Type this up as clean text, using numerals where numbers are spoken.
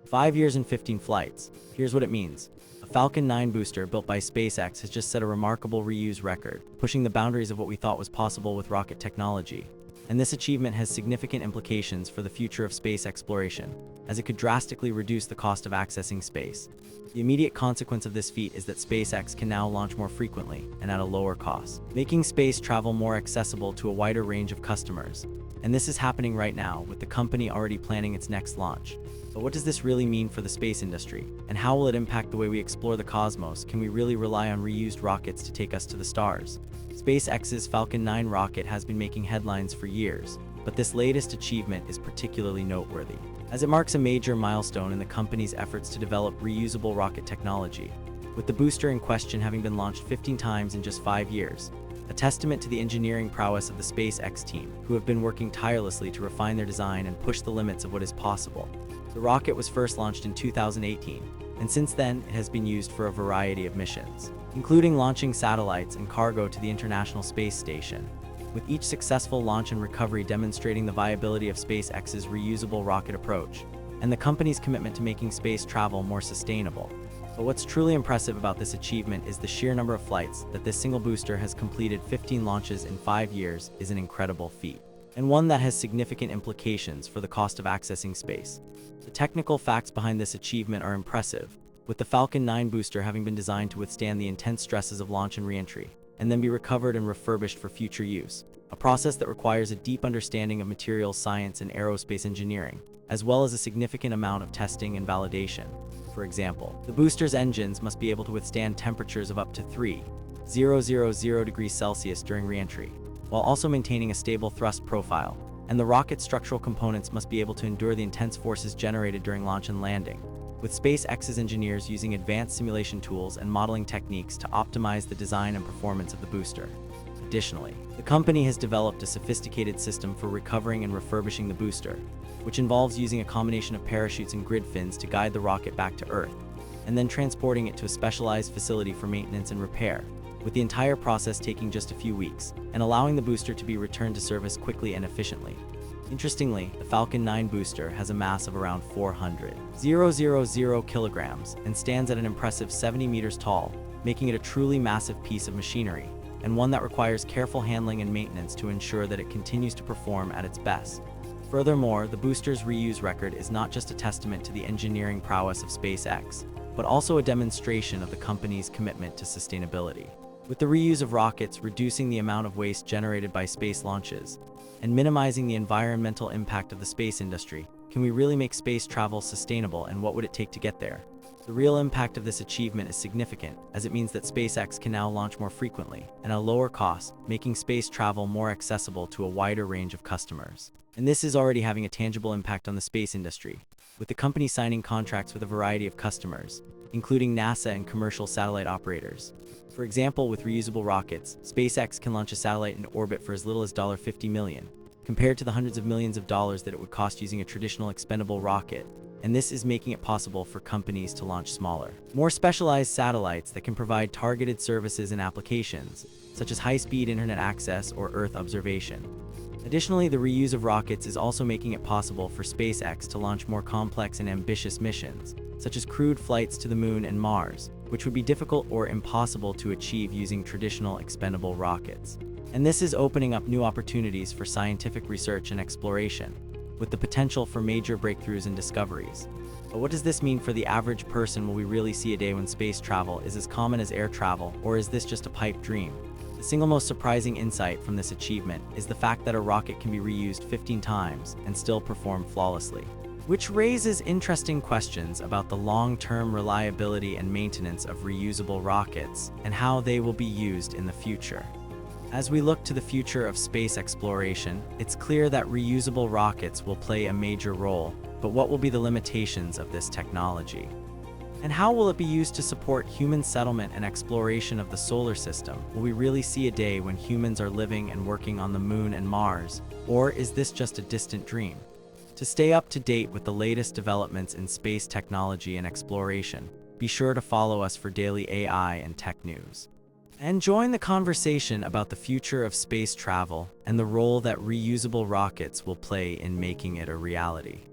5 years and 15 flights. Here's what it means. A Falcon 9 booster built by SpaceX has just set a remarkable reuse record, pushing the boundaries of what we thought was possible with rocket technology. And this achievement has significant implications for the future of space exploration, as it could drastically reduce the cost of accessing space. The immediate consequence of this feat is that SpaceX can now launch more frequently and at a lower cost, making space travel more accessible to a wider range of customers. And this is happening right now, with the company already planning its next launch. But what does this really mean for the space industry? And how will it impact the way we explore the cosmos? Can we really rely on reused rockets to take us to the stars? SpaceX's Falcon 9 rocket has been making headlines for years, but this latest achievement is particularly noteworthy, as it marks a major milestone in the company's efforts to develop reusable rocket technology, with the booster in question having been launched 15 times in just 5 years. A testament to the engineering prowess of the SpaceX team, who have been working tirelessly to refine their design and push the limits of what is possible. The rocket was first launched in 2018, and since then it has been used for a variety of missions, including launching satellites and cargo to the International Space Station, with each successful launch and recovery demonstrating the viability of SpaceX's reusable rocket approach, and the company's commitment to making space travel more sustainable. But what's truly impressive about this achievement is the sheer number of flights. That this single booster has completed 15 launches in 5 years is an incredible feat, and one that has significant implications for the cost of accessing space. The technical facts behind this achievement are impressive, with the Falcon 9 booster having been designed to withstand the intense stresses of launch and re-entry, and then be recovered and refurbished for future use, a process that requires a deep understanding of materials science and aerospace engineering, as well as a significant amount of testing and validation. For example, the booster's engines must be able to withstand temperatures of up to 3,000 degrees Celsius during re-entry, while also maintaining a stable thrust profile, and the rocket's structural components must be able to endure the intense forces generated during launch and landing, with SpaceX's engineers using advanced simulation tools and modeling techniques to optimize the design and performance of the booster. Additionally, the company has developed a sophisticated system for recovering and refurbishing the booster, which involves using a combination of parachutes and grid fins to guide the rocket back to Earth, and then transporting it to a specialized facility for maintenance and repair, with the entire process taking just a few weeks, and allowing the booster to be returned to service quickly and efficiently. Interestingly, the Falcon 9 booster has a mass of around 400,000 kilograms and stands at an impressive 70 meters tall, making it a truly massive piece of machinery, and one that requires careful handling and maintenance to ensure that it continues to perform at its best. Furthermore, the booster's reuse record is not just a testament to the engineering prowess of SpaceX, but also a demonstration of the company's commitment to sustainability, with the reuse of rockets reducing the amount of waste generated by space launches and minimizing the environmental impact of the space industry. Can we really make space travel sustainable, and what would it take to get there? The real impact of this achievement is significant, as it means that SpaceX can now launch more frequently and at a lower cost, making space travel more accessible to a wider range of customers. And this is already having a tangible impact on the space industry, with the company signing contracts with a variety of customers, including NASA and commercial satellite operators. For example, with reusable rockets, SpaceX can launch a satellite into orbit for as little as $50 million, compared to the hundreds of millions of dollars that it would cost using a traditional expendable rocket. And this is making it possible for companies to launch smaller, more specialized satellites that can provide targeted services and applications, such as high-speed internet access or Earth observation. Additionally, the reuse of rockets is also making it possible for SpaceX to launch more complex and ambitious missions, such as crewed flights to the Moon and Mars, which would be difficult or impossible to achieve using traditional expendable rockets. And this is opening up new opportunities for scientific research and exploration, with the potential for major breakthroughs and discoveries. But what does this mean for the average person? Will we really see a day when space travel is as common as air travel, or is this just a pipe dream? The single most surprising insight from this achievement is the fact that a rocket can be reused 15 times and still perform flawlessly, which raises interesting questions about the long-term reliability and maintenance of reusable rockets and how they will be used in the future. As we look to the future of space exploration, it's clear that reusable rockets will play a major role, but what will be the limitations of this technology? And how will it be used to support human settlement and exploration of the solar system? Will we really see a day when humans are living and working on the Moon and Mars, or is this just a distant dream? To stay up to date with the latest developments in space technology and exploration, be sure to follow us for daily AI and tech news. And join the conversation about the future of space travel and the role that reusable rockets will play in making it a reality.